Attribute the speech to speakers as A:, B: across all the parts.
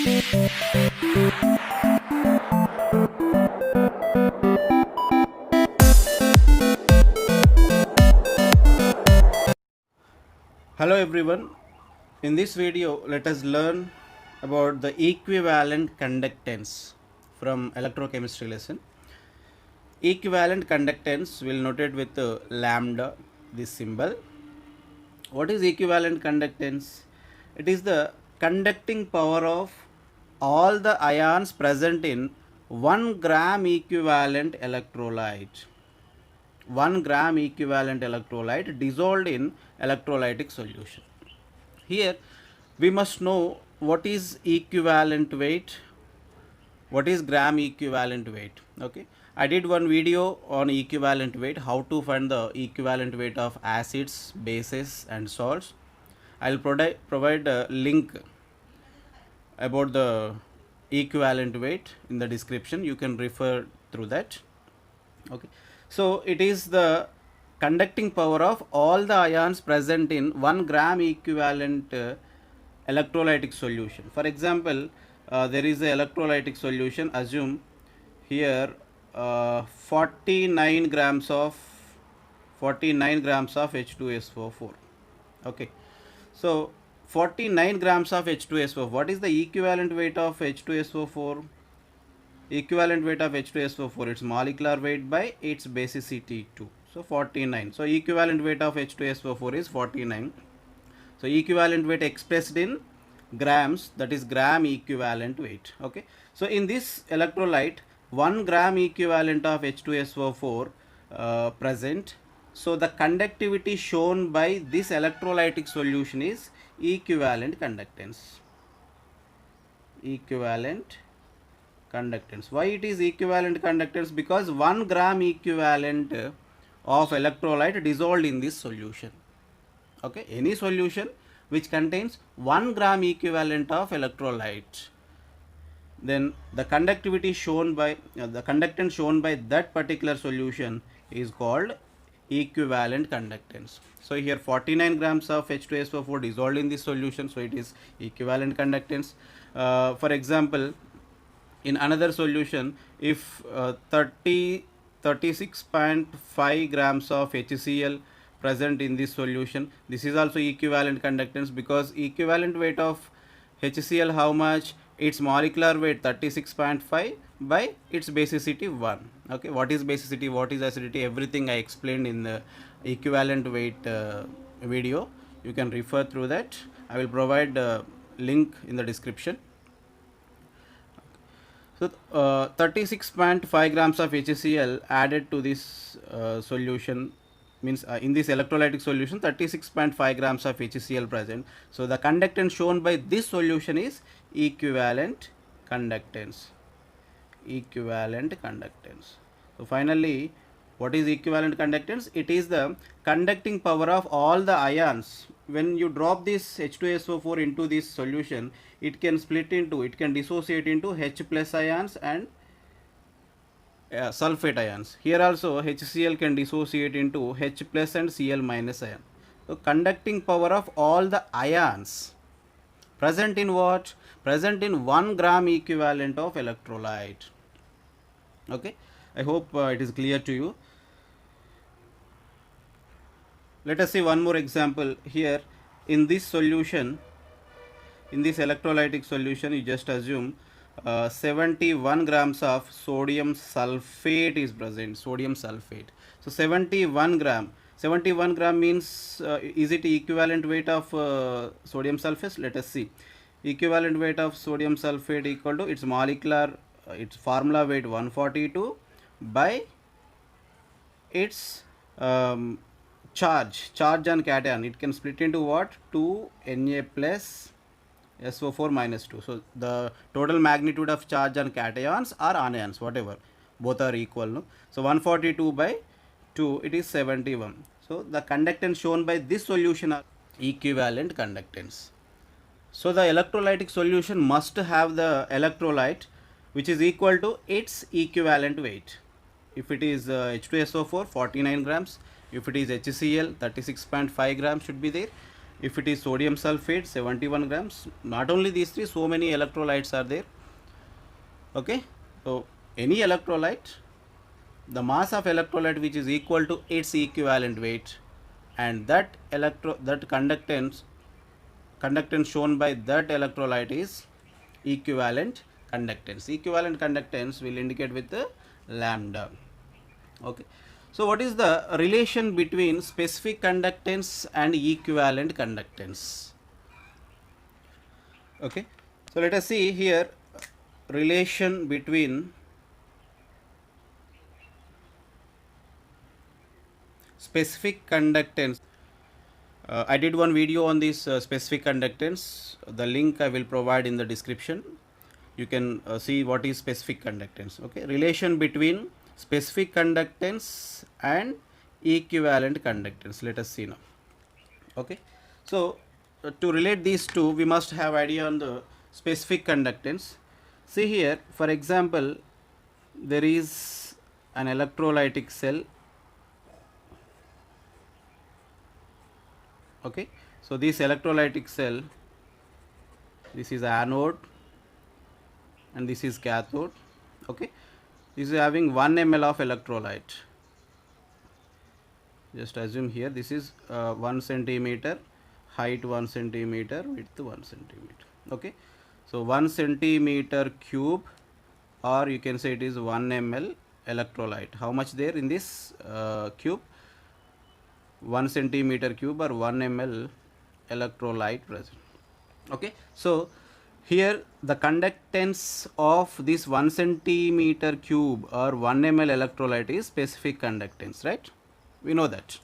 A: Hello everyone. In this video, let us learn about the equivalent conductance from electrochemistry lesson. Equivalent conductance will note it with lambda, this symbol. What is equivalent conductance? It is the conducting power of all the ions present in 1 gram equivalent electrolyte. 1 gram equivalent electrolyte dissolved in electrolytic solution. Here we must know what is equivalent weight, what is gram equivalent weight. Okay, I did one video on equivalent weight, how to find the equivalent weight of acids, bases and salts. I will provide a link about the equivalent weight in the description. You can refer through that. Okay, so it is the conducting power of all the ions present in 1 gram equivalent electrolytic solution. For example, there is a electrolytic solution. Assume here 49 grams of H2SO4. Okay, so 49 grams of H2SO4. What is the equivalent weight of H2SO4? Equivalent weight of H2SO4, its molecular weight by its basicity 2. So 49. So equivalent weight of H2SO4 is 49. So equivalent weight expressed in grams, that is gram equivalent weight. Okay, so in this electrolyte 1 gram equivalent of H2SO4 present. So the conductivity shown by this electrolytic solution is equivalent conductance. Equivalent conductance. Why it is equivalent conductance? Because 1 gram equivalent of electrolyte dissolved in this solution. Okay, any solution which contains 1 gram equivalent of electrolyte, then the conductivity shown by the conductance shown by that particular solution is called equivalent conductance. So here 49 grams of H2SO4 dissolved in this solution, so it is equivalent conductance. For example, in another solution, if 36.5 grams of HCl present in this solution, this is also equivalent conductance, because equivalent weight of HCl how much? Its molecular weight 36.5 by its basicity 1. Okay, what is basicity, what is acidity, everything I explained in the equivalent weight video. You can refer through that. I will provide a link in the description. So 36.5 grams of HCl added to this solution means in this electrolytic solution 36.5 grams of HCl present. So the conductance shown by this solution is equivalent conductance. Equivalent conductance. So finally, what is equivalent conductance? It is the conducting power of all the ions. When you drop this H2SO4 into this solution, it can split into, it can dissociate into H plus ions and sulfate ions. Here also HCl can dissociate into H plus and Cl minus ion. So conducting power of all the ions present in what? Present in 1 gram equivalent of electrolyte. Okay, I hope it is clear to you. Let us see one more example. Here in this solution, in this electrolytic solution, you just assume 71 grams of sodium sulfate is present. Sodium sulfate. So 71 gram means is it equivalent weight of sodium sulfate? Let us see. Equivalent weight of sodium sulfate equal to its molecular its formula weight 142 by its charge on cation. It can split into what? 2 Na plus SO4 minus 2. So the total magnitude of charge on cations or anions, whatever, both are equal. No? So 142 by 2, it is 71. So the conductance shown by this solution are equivalent conductance. So the electrolytic solution must have the electrolyte which is equal to its equivalent weight. If it is H2SO4 49 grams, if it is HCl 36.5 grams should be there, If it is sodium sulfate, 71 grams. Not only these three, so many electrolytes are there. Okay, so any electrolyte, the mass of electrolyte which is equal to its equivalent weight, and that conductance shown by that electrolyte is equivalent conductance. Equivalent conductance will indicate with the lambda. Okay, so what is the relation between specific conductance and equivalent conductance? Okay, so let us see here relation between specific conductance. I did one video on this specific conductance. The link I will provide in the description. You can see what is specific conductance. Okay, relation between specific conductance and equivalent conductance. Let us see now. Okay, so to relate these two, we must have idea on the specific conductance. See here, for example, there is an electrolytic cell. Okay, so this electrolytic cell, this is anode and this is cathode. Okay, this is having 1 ml of electrolyte. Just assume here this is 1 centimeter, height 1 centimeter, width 1 centimeter. Okay, so 1 centimeter cube, or you can say it is 1 ml electrolyte. How much there in this cube? 1 centimeter cube or 1 ml electrolyte present. Okay, so here the conductance of this 1 centimeter cube or 1 ml electrolyte is specific conductance, right? We know that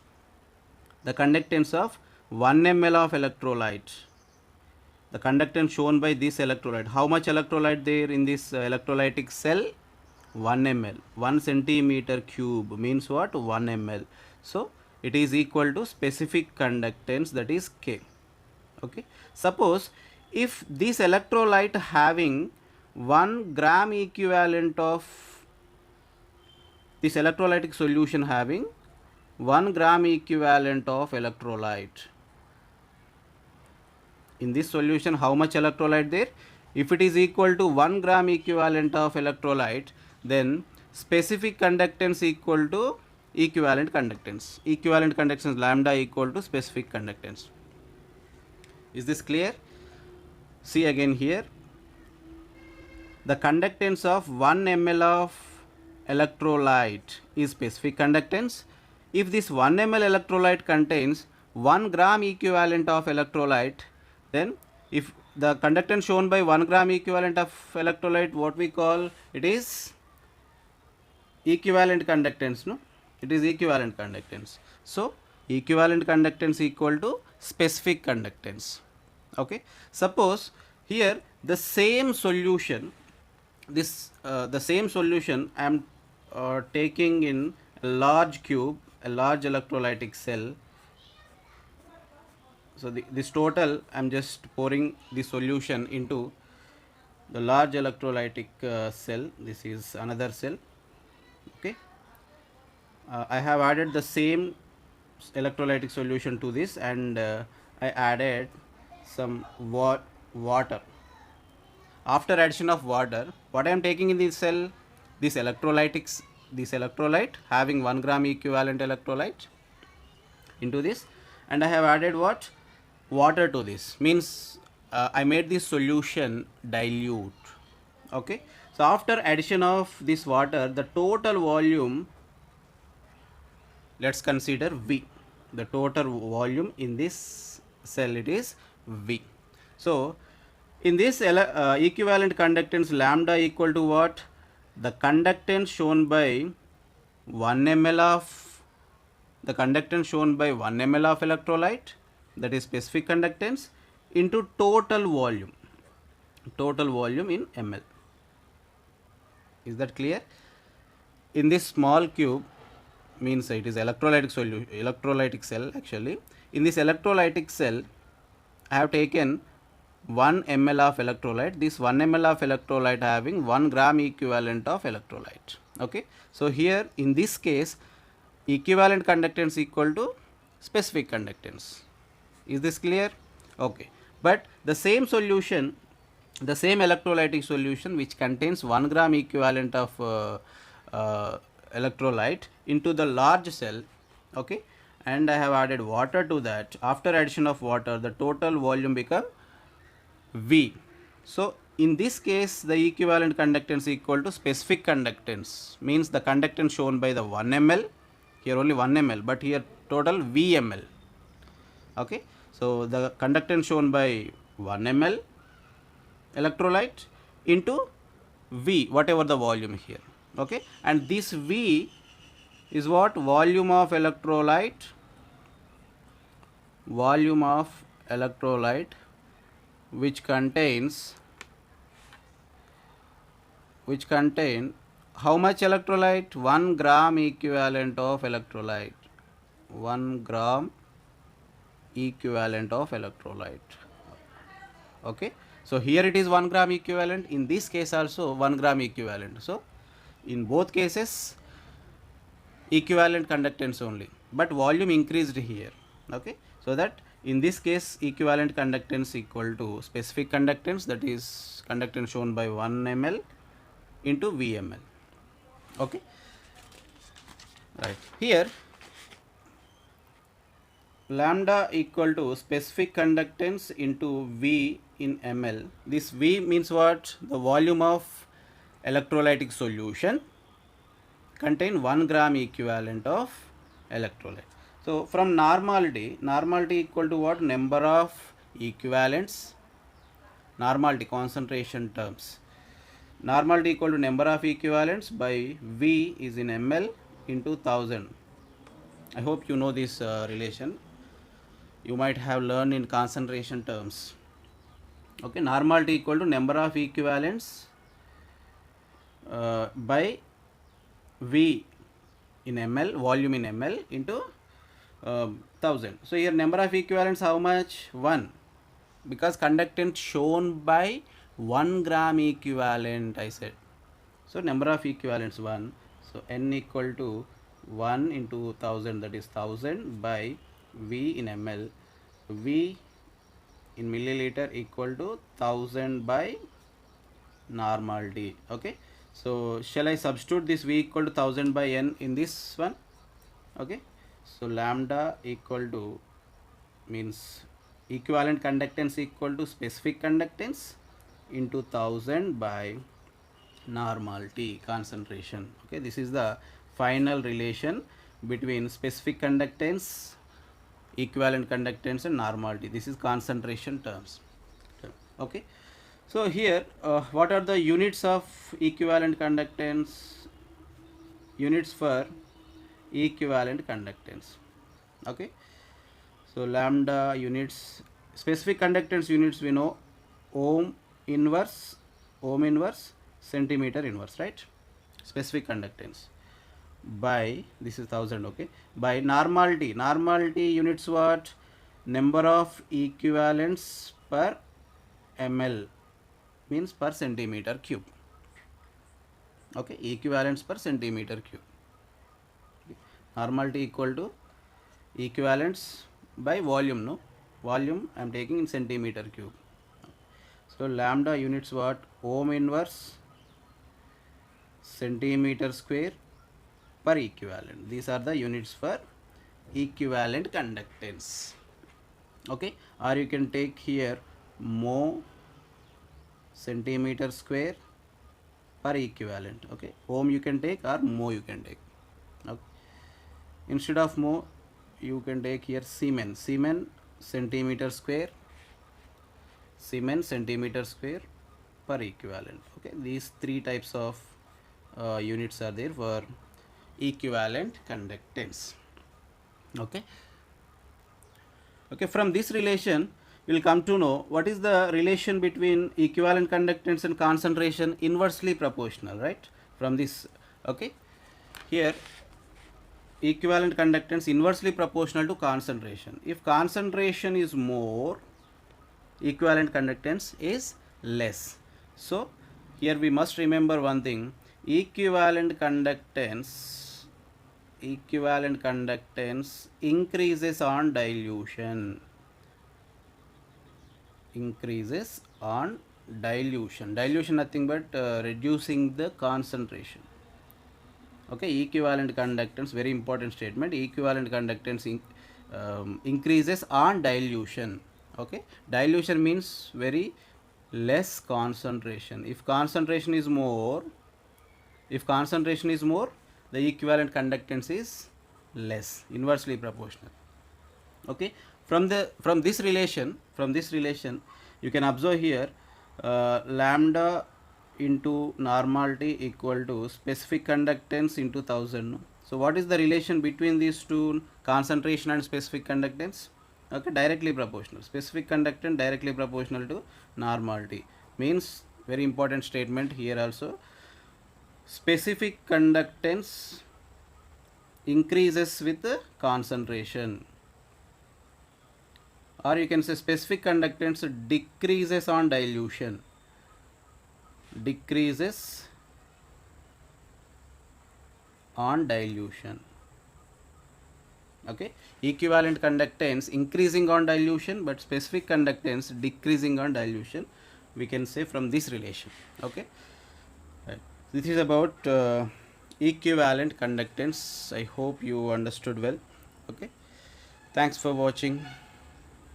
A: the conductance of 1 ml of electrolyte, the conductance shown by this electrolyte, how much electrolyte there in this electrolytic cell? 1 ml. 1 centimeter cube means what? 1 ml. So it is equal to specific conductance, that is K. Okay, suppose if this electrolyte having 1 gram equivalent of this electrolytic solution having 1 gram equivalent of electrolyte, in this solution how much electrolyte there? If it is equal to 1 gram equivalent of electrolyte, then specific conductance equal to equivalent conductance. Equivalent conductance lambda equal to specific conductance. Is this clear? See again here, the conductance of 1 ml of electrolyte is specific conductance. If this 1 ml electrolyte contains 1 gram equivalent of electrolyte, then if the conductance shown by 1 gram equivalent of electrolyte, what we call it is equivalent conductance, no? It is equivalent conductance. So equivalent conductance equal to specific conductance. Okay, suppose here the same solution, the same solution I am taking in a large cube, a large electrolytic cell. So this total I am just pouring the solution into the large electrolytic cell. This is another cell. Okay, I have added the same electrolytic solution to this, and I added some water. After addition of water, what I am taking in this cell? This electrolyte having 1 gram equivalent electrolyte into this, and I have added what? Water to this. Means I made this solution dilute. Okay, so after addition of this water, the total volume, let's consider V. The total volume in this cell, it is V. So in this equivalent conductance lambda equal to what? The conductance shown by 1 ml of electrolyte, that is specific conductance, into total volume in ml. Is that clear? In this small cube, means it is electrolytic cell actually. In this electrolytic cell, I have taken 1 ml of electrolyte. This 1 ml of electrolyte having 1 gram equivalent of electrolyte. Okay, so here in this case, equivalent conductance equal to specific conductance. Is this clear? Okay. But the same solution, the same electrolytic solution which contains 1 gram equivalent of electrolyte into the large cell, okay, and I have added water to that. After addition of water, the total volume become V. So in this case, the equivalent conductance equal to specific conductance, means the conductance shown by the 1 ml, here only 1 ml, but here total V ml. Okay, so the conductance shown by 1 ml electrolyte into V, whatever the volume here. Okay, and this V is what? Volume of electrolyte, which contain how much electrolyte? 1 gram equivalent of electrolyte. 1 gram equivalent of electrolyte. Okay, so here it is 1 gram equivalent, in this case also 1 gram equivalent. So in both cases equivalent conductance only, but volume increased here. Okay, so that in this case equivalent conductance equal to specific conductance, that is conductance shown by 1 ml into VML. Okay, right. Here lambda equal to specific conductance into V in ml. This V means what? The volume of electrolytic solution contain 1 gram equivalent of electrolyte. So from normality equal to what? Number of equivalents, normality concentration terms. Normality equal to number of equivalents by V is in ml into 1000. I hope you know this relation. You might have learned in concentration terms. Okay, normality equal to number of equivalents by V in ml, volume in ml into 1000. So here number of equivalents how much? 1, because conductance shown by 1 gram equivalent I said. So number of equivalents 1. So n equal to 1 into 1000, that is 1000 by V in ml. V in milliliter equal to 1000 by normality. Okay, so shall I substitute this V equal to 1000 by n in this one? Okay, so lambda equal to means equivalent conductance equal to specific conductance into 1000 by normality concentration. Okay, this is the final relation between specific conductance, equivalent conductance and normality. This is concentration terms. Okay, so here what are the units of equivalent conductance? Units for equivalent conductance. Okay, so lambda units, specific conductance units we know, ohm inverse, centimeter inverse, right? Specific conductance by, this is 1000. Okay, by normality units what? Number of equivalents per ml, means per centimeter cube. Okay, equivalents per centimeter cube. Normality equal to equivalents by volume, no? Volume I am taking in centimeter cube. So lambda units what? Ohm inverse centimeter square per equivalent. These are the units for equivalent conductance. Okay, or you can take here mho centimeter square per equivalent. Okay, ohm you can take or mho you can take. Okay, instead of mho you can take here Siemens centimeter square, per equivalent. Okay, these three types of units are there for equivalent conductance. Okay, from this relation we will come to know what is the relation between equivalent conductance and concentration. Inversely proportional, right? From this, okay, here equivalent conductance inversely proportional to concentration. If concentration is more, equivalent conductance is less. So here we must remember one thing: equivalent conductance increases on dilution. increases on dilution. Dilution nothing but reducing the concentration. Okay, equivalent conductance, very important statement. Equivalent conductance increases on dilution. Okay, dilution means very less concentration. If concentration is more, the equivalent conductance is less, inversely proportional. Okay, from this relation, you can observe here lambda into normality equal to specific conductance into 1000. So what is the relation between these two, concentration and specific conductance? Okay, directly proportional. Specific conductance directly proportional to normality, means very important statement here also. Specific conductance increases with the concentration, or you can say specific conductance decreases on dilution. Decreases on dilution. Okay, equivalent conductance increasing on dilution, but specific conductance decreasing on dilution, we can say from this relation. Okay, right. This is about equivalent conductance. I hope you understood well. Okay, thanks for watching.